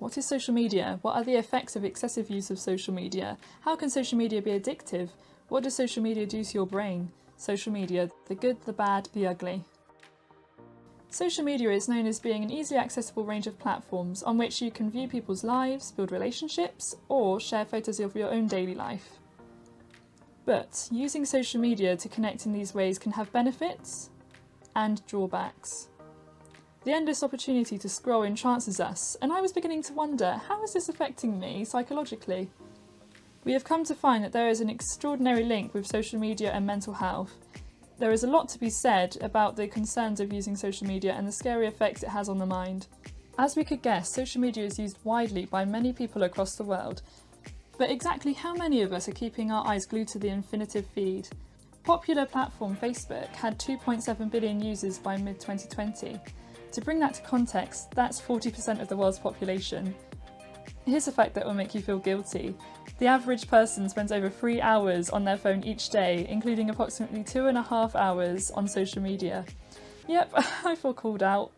What is social media? What are the effects of excessive use of social media? How can social media be addictive? What does social media do to your brain? Social media, the good, the bad, the ugly. Social media is known as being an easily accessible range of platforms on which you can view people's lives, build relationships, or share photos of your own daily life. But using social media to connect in these ways can have benefits and drawbacks. The endless opportunity to scroll entrances us, and I was beginning to wonder, how is this affecting me psychologically? We have come to find that there is an extraordinary link with social media and mental health. There is a lot to be said about the concerns of using social media and the scary effects it has on the mind. As we could guess, social media is used widely by many people across the world. But exactly how many of us are keeping our eyes glued to the infinitive feed? Popular platform Facebook had 2.7 billion users by mid-2020. To bring that to context, that's 40% of the world's population. Here's a fact that will make you feel guilty. The average person spends over 3 hours on their phone each day, including approximately 2.5 hours on social media. Yep, I feel called out.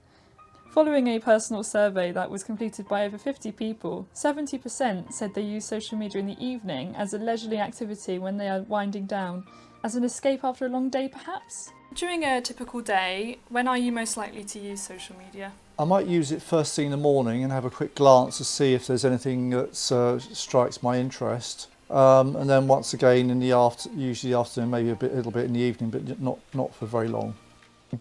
Following a personal survey that was completed by over 50 people, 70% said they use social media in the evening as a leisurely activity when they are winding down, as an escape after a long day perhaps? During a typical day, when are you most likely to use social media? I might use it first thing in the morning and have a quick glance to see if there's anything that strikes my interest. And then once again in the usually afternoon, maybe a little bit in the evening, but not for very long.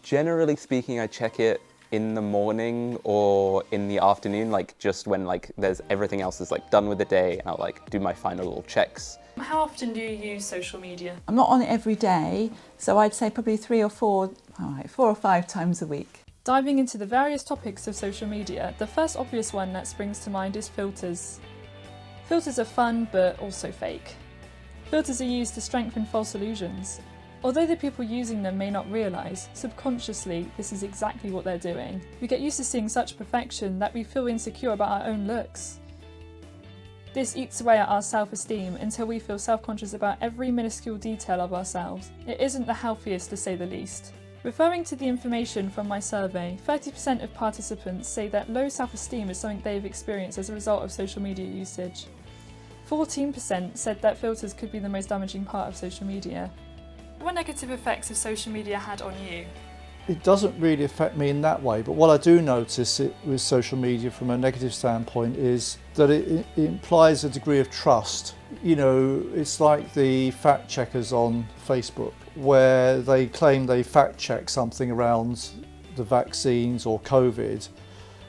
Generally speaking, I check it in the morning or in the afternoon, like just when there's everything else is done with the day, and I'll do my final little checks. How often do you use social media? I'm not on it every day, so I'd say probably 4 or 5 times a week. Diving into the various topics of social media, the first obvious one that springs to mind is filters. Filters are fun, but also fake. Filters are used to strengthen false illusions. Although the people using them may not realise, subconsciously this is exactly what they're doing. We get used to seeing such perfection that we feel insecure about our own looks. This eats away at our self-esteem until we feel self-conscious about every minuscule detail of ourselves. It isn't the healthiest, to say the least. Referring to the information from my survey, 30% of participants say that low self-esteem is something they've experienced as a result of social media usage. 14% said that filters could be the most damaging part of social media. What negative effects has social media had on you? It doesn't really affect me in that way, but what I do notice with social media from a negative standpoint is that it implies a degree of trust. You know, it's like the fact checkers on Facebook, where they claim they fact check something around the vaccines or COVID,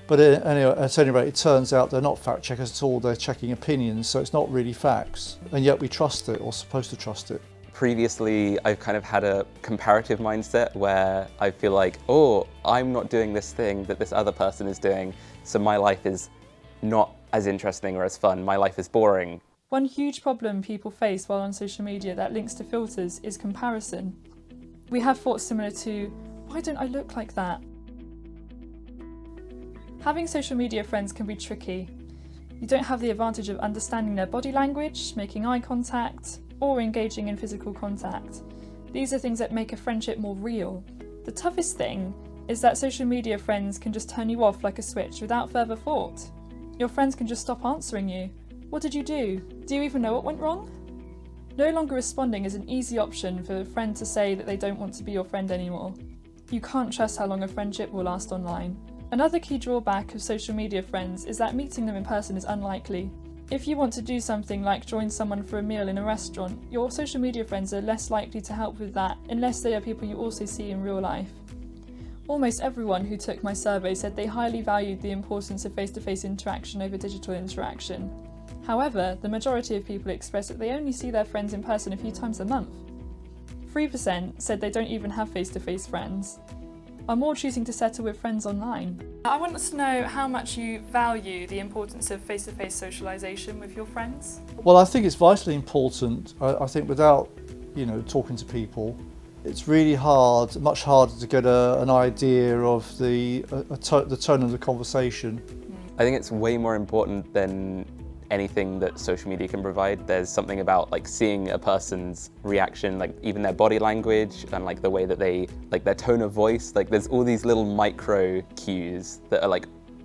but anyway, at any rate, it turns out they're not fact checkers at all, they're checking opinions, so it's not really facts, and yet we trust it, or supposed to trust it. Previously, I've kind of had a comparative mindset where I feel like, oh, I'm not doing this thing that this other person is doing, so my life is not as interesting or as fun, my life is boring. One huge problem people face while on social media that links to filters is comparison. We have thoughts similar to, why don't I look like that? Having social media friends can be tricky. You don't have the advantage of understanding their body language, making eye contact, or engaging in physical contact. These are things that make a friendship more real. The toughest thing is that social media friends can just turn you off like a switch without further thought. Your friends can just stop answering you. What did you do? Do you even know what went wrong? No longer responding is an easy option for a friend to say that they don't want to be your friend anymore. You can't trust how long a friendship will last online. Another key drawback of social media friends is that meeting them in person is unlikely. If you want to do something like join someone for a meal in a restaurant, your social media friends are less likely to help with that unless they are people you also see in real life. Almost everyone who took my survey said they highly valued the importance of face-to-face interaction over digital interaction. However, the majority of people expressed that they only see their friends in person a few times a month. 3% said they don't even have face-to-face friends, are more choosing to settle with friends online. I want us to know how much you value the importance of face-to-face socialisation with your friends. Well, I think it's vitally important. I think without, talking to people, it's really hard, much harder to get an idea of the tone of the conversation. I think it's way more important than anything that social media can provide. There's something about seeing a person's reaction, even their body language and the way that they, their tone of voice. There's all these little micro cues that are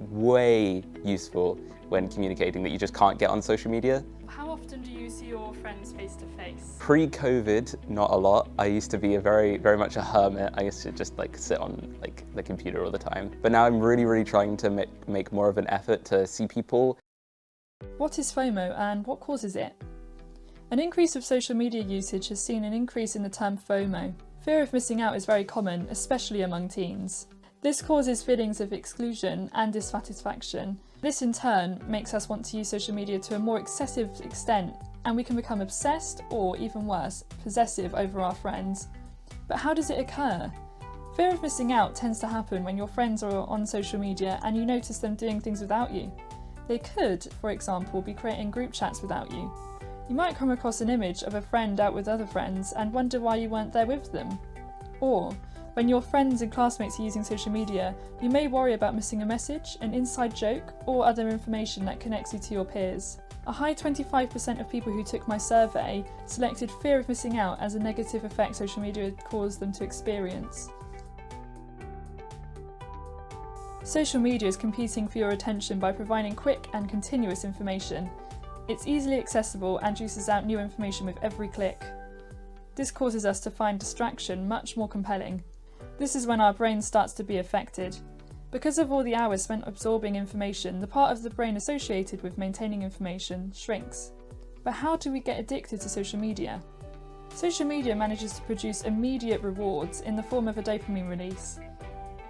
way useful when communicating that you just can't get on social media. How often do you see your friends face to face? Pre-COVID, not a lot. I used to be very much a hermit. I used to just like sit on like the computer all the time. But now I'm really trying to make more of an effort to see people. What is FOMO and what causes it? An increase of social media usage has seen an increase in the term FOMO. Fear of missing out is very common, especially among teens. This causes feelings of exclusion and dissatisfaction. This in turn makes us want to use social media to a more excessive extent, and we can become obsessed or, even worse, possessive over our friends. But how does it occur? Fear of missing out tends to happen when your friends are on social media and you notice them doing things without you. They could, for example, be creating group chats without you. You might come across an image of a friend out with other friends and wonder why you weren't there with them. Or, when your friends and classmates are using social media, you may worry about missing a message, an inside joke, or other information that connects you to your peers. A high 25% of people who took my survey selected fear of missing out as a negative effect social media had caused them to experience. Social media is competing for your attention by providing quick and continuous information. It's easily accessible and juices out new information with every click. This causes us to find distraction much more compelling. This is when our brain starts to be affected. Because of all the hours spent absorbing information, the part of the brain associated with maintaining information shrinks. But how do we get addicted to social media? Social media manages to produce immediate rewards in the form of a dopamine release.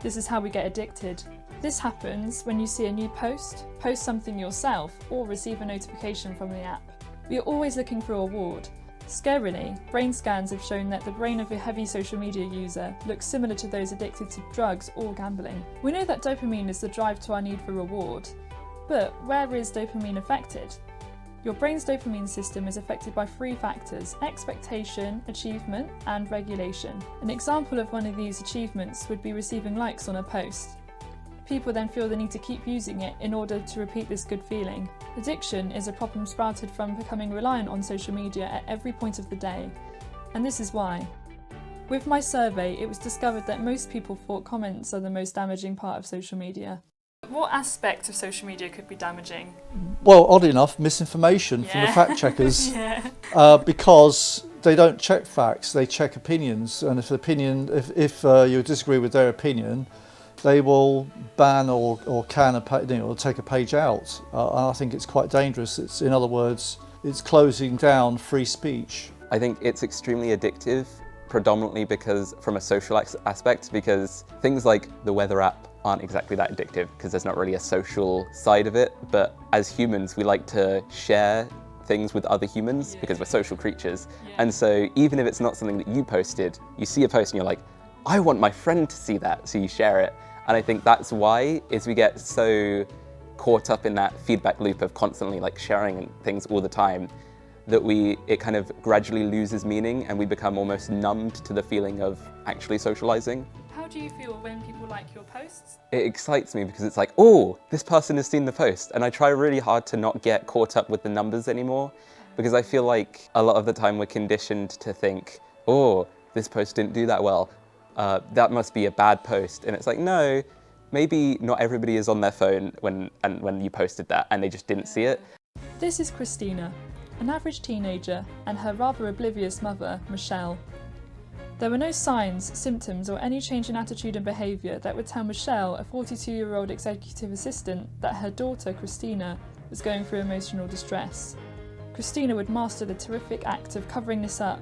This is how we get addicted. This happens when you see a new post something yourself, or receive a notification from the app. We are always looking for a reward. Scarily, brain scans have shown that the brain of a heavy social media user looks similar to those addicted to drugs or gambling. We know that dopamine is the drive to our need for reward, but where is dopamine affected? Your brain's dopamine system is affected by three factors: expectation, achievement, and regulation. An example of one of these achievements would be receiving likes on a post. People then feel the need to keep using it in order to repeat this good feeling. Addiction is a problem sprouted from becoming reliant on social media at every point of the day, and this is why. With my survey, it was discovered that most people thought comments are the most damaging part of social media. What aspect of social media could be damaging? Well, oddly enough, misinformation from the fact checkers, because they don't check facts, they check opinions, and if you disagree with their opinion, they will ban or take a page out. And I think it's quite dangerous. In other words, it's closing down free speech. I think it's extremely addictive, predominantly because from a social aspect, because things like the weather app aren't exactly that addictive because there's not really a social side of it. But as humans, we like to share things with other humans because we're social creatures. And so even if it's not something that you posted, you see a post and you're like, I want my friend to see that, so you share it. And I think that's why is we get so caught up in that feedback loop of constantly like sharing things all the time that it kind of gradually loses meaning and we become almost numbed to the feeling of actually socializing. How do you feel when people like your posts? It excites me because it's like, oh, this person has seen the post. And I try really hard to not get caught up with the numbers anymore because I feel like a lot of the time we're conditioned to think, oh, this post didn't do that well. That must be a bad post. And it's like, no, maybe not everybody is on their phone when you posted that and they just didn't see it. This is Christina, an average teenager, and her rather oblivious mother, Michelle. There were no signs, symptoms, or any change in attitude and behaviour that would tell Michelle, a 42-year-old executive assistant, that her daughter, Christina, was going through emotional distress. Christina would master the terrific act of covering this up.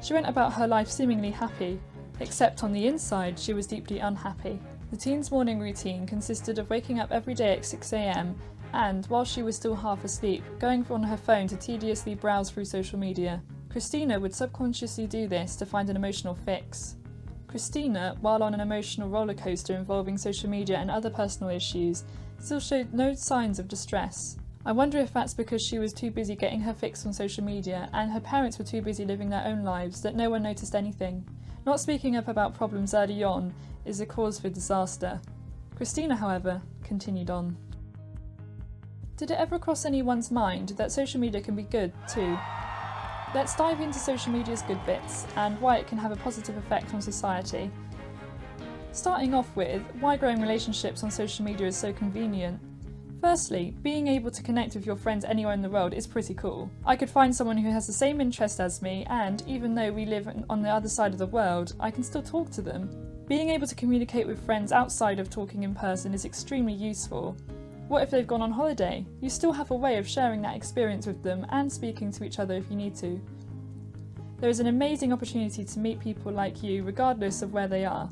She went about her life seemingly happy, except on the inside she was deeply unhappy. The teen's morning routine consisted of waking up every day at 6 a.m. and, while she was still half asleep, going on her phone to tediously browse through social media. Christina would subconsciously do this to find an emotional fix. Christina, while on an emotional roller coaster involving social media and other personal issues, still showed no signs of distress. I wonder if that's because she was too busy getting her fix on social media and her parents were too busy living their own lives that no one noticed anything. Not speaking up about problems early on is a cause for disaster. Christina, however, continued on. Did it ever cross anyone's mind that social media can be good too? Let's dive into social media's good bits and why it can have a positive effect on society. Starting off with, why growing relationships on social media is so convenient. Firstly, being able to connect with your friends anywhere in the world is pretty cool. I could find someone who has the same interest as me, and even though we live on the other side of the world, I can still talk to them. Being able to communicate with friends outside of talking in person is extremely useful. What if they've gone on holiday? You still have a way of sharing that experience with them and speaking to each other if you need to. There is an amazing opportunity to meet people like you regardless of where they are,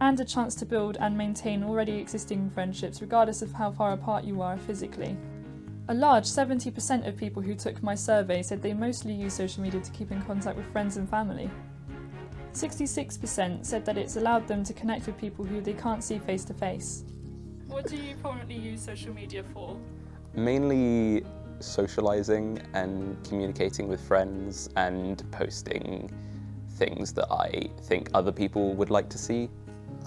and a chance to build and maintain already existing friendships regardless of how far apart you are physically. A large 70% of people who took my survey said they mostly use social media to keep in contact with friends and family. 66% said that it's allowed them to connect with people who they can't see face to face. What do you currently use social media for? Mainly socialising and communicating with friends and posting things that I think other people would like to see.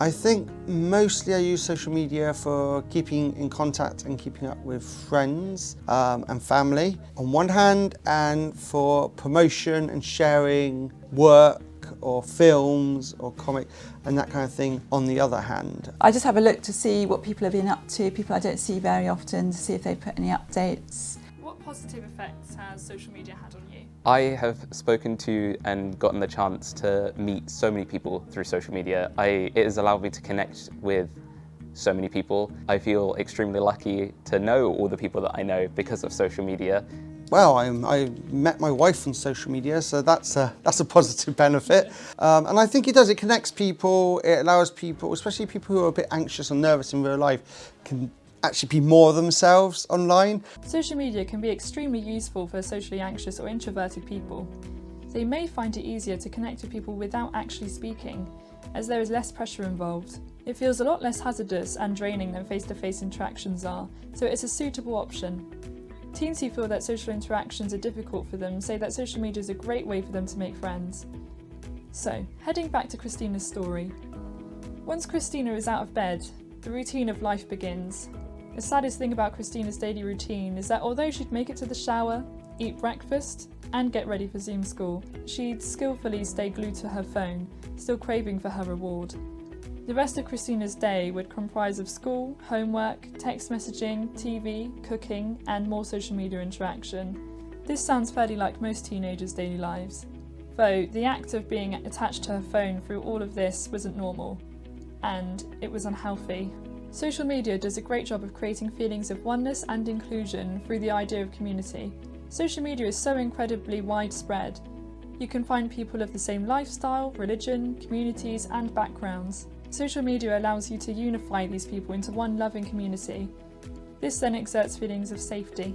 I think mostly I use social media for keeping in contact and keeping up with friends and family on one hand, and for promotion and sharing work or films or comic and that kind of thing on the other hand. I just have a look to see what people have been up to, people I don't see very often, to see if they put any updates. What positive effects has social media had on you? I have spoken to and gotten the chance to meet so many people through social media. It has allowed me to connect with so many people. I feel extremely lucky to know all the people that I know because of social media. Well, I met my wife on social media, so that's a positive benefit. And I think it does, it connects people, it allows people, especially people who are a bit anxious and nervous in real life, can actually be more themselves online. Social media can be extremely useful for socially anxious or introverted people. They may find it easier to connect with people without actually speaking, as there is less pressure involved. It feels a lot less hazardous and draining than face-to-face interactions are, so it's a suitable option. Teens who feel that social interactions are difficult for them say that social media is a great way for them to make friends. So, heading back to Christina's story. Once Christina is out of bed, the routine of life begins. The saddest thing about Christina's daily routine is that although she'd make it to the shower, eat breakfast, and get ready for Zoom school, she'd skillfully stay glued to her phone, still craving for her reward. The rest of Christina's day would comprise of school, homework, text messaging, TV, cooking, and more social media interaction. This sounds fairly like most teenagers' daily lives, though the act of being attached to her phone through all of this wasn't normal, and it was unhealthy. Social media does a great job of creating feelings of oneness and inclusion through the idea of community. Social media is so incredibly widespread. You can find people of the same lifestyle, religion, communities, and backgrounds. Social media allows you to unify these people into one loving community. This then exerts feelings of safety.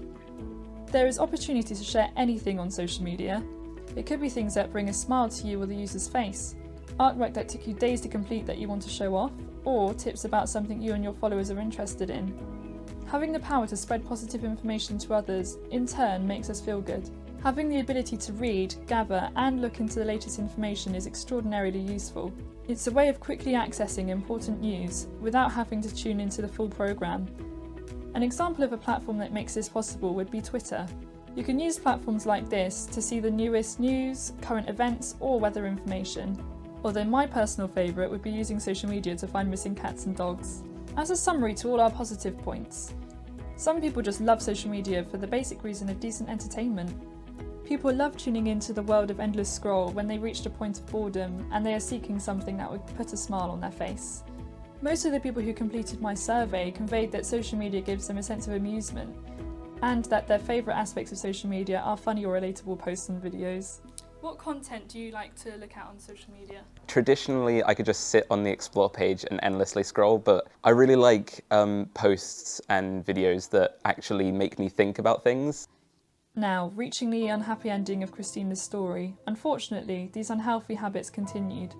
There is opportunity to share anything on social media. It could be things that bring a smile to you or the user's face, artwork that took you days to complete that you want to show off, or tips about something you and your followers are interested in. Having the power to spread positive information to others, in turn, makes us feel good. Having the ability to read, gather, and look into the latest information is extraordinarily useful. It's a way of quickly accessing important news without having to tune into the full programme. An example of a platform that makes this possible would be Twitter. You can use platforms like this to see the newest news, current events, or weather information. Although my personal favourite would be using social media to find missing cats and dogs. As a summary to all our positive points, some people just love social media for the basic reason of decent entertainment. People love tuning into the world of endless scroll when they reached a point of boredom and they are seeking something that would put a smile on their face. Most of the people who completed my survey conveyed that social media gives them a sense of amusement, and that their favourite aspects of social media are funny or relatable posts and videos. What content do you like to look at on social media? Traditionally, I could just sit on the Explore page and endlessly scroll, but I really like posts and videos that actually make me think about things. Now, reaching the unhappy ending of Christina's story, unfortunately, these unhealthy habits continued.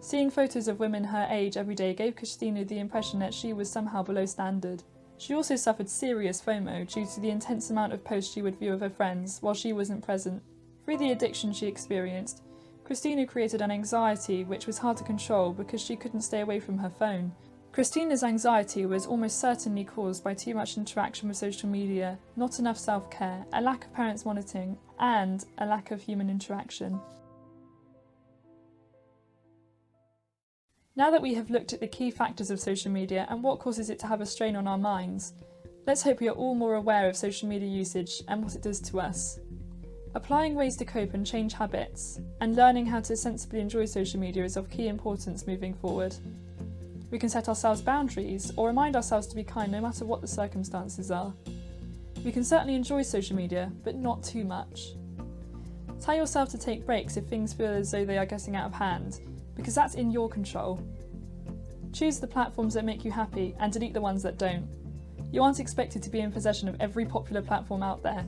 Seeing photos of women her age every day gave Christina the impression that she was somehow below standard. She also suffered serious FOMO due to the intense amount of posts she would view of her friends while she wasn't present. Through the addiction she experienced, Christina created an anxiety which was hard to control because she couldn't stay away from her phone. Christina's anxiety was almost certainly caused by too much interaction with social media, not enough self-care, a lack of parents monitoring, and a lack of human interaction. Now that we have looked at the key factors of social media and what causes it to have a strain on our minds, let's hope we are all more aware of social media usage and what it does to us. Applying ways to cope and change habits, and learning how to sensibly enjoy social media is of key importance moving forward. We can set ourselves boundaries or remind ourselves to be kind no matter what the circumstances are. We can certainly enjoy social media, but not too much. Tell yourself to take breaks if things feel as though they are getting out of hand, because that's in your control. Choose the platforms that make you happy and delete the ones that don't. You aren't expected to be in possession of every popular platform out there.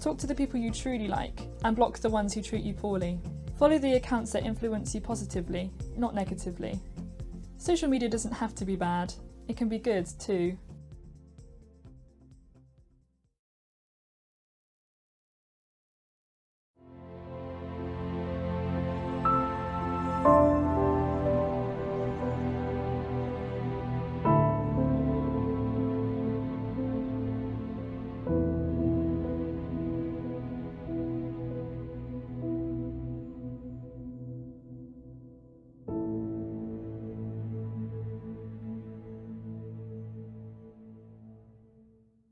Talk to the people you truly like and block the ones who treat you poorly. Follow the accounts that influence you positively, not negatively. Social media doesn't have to be bad. It can be good too.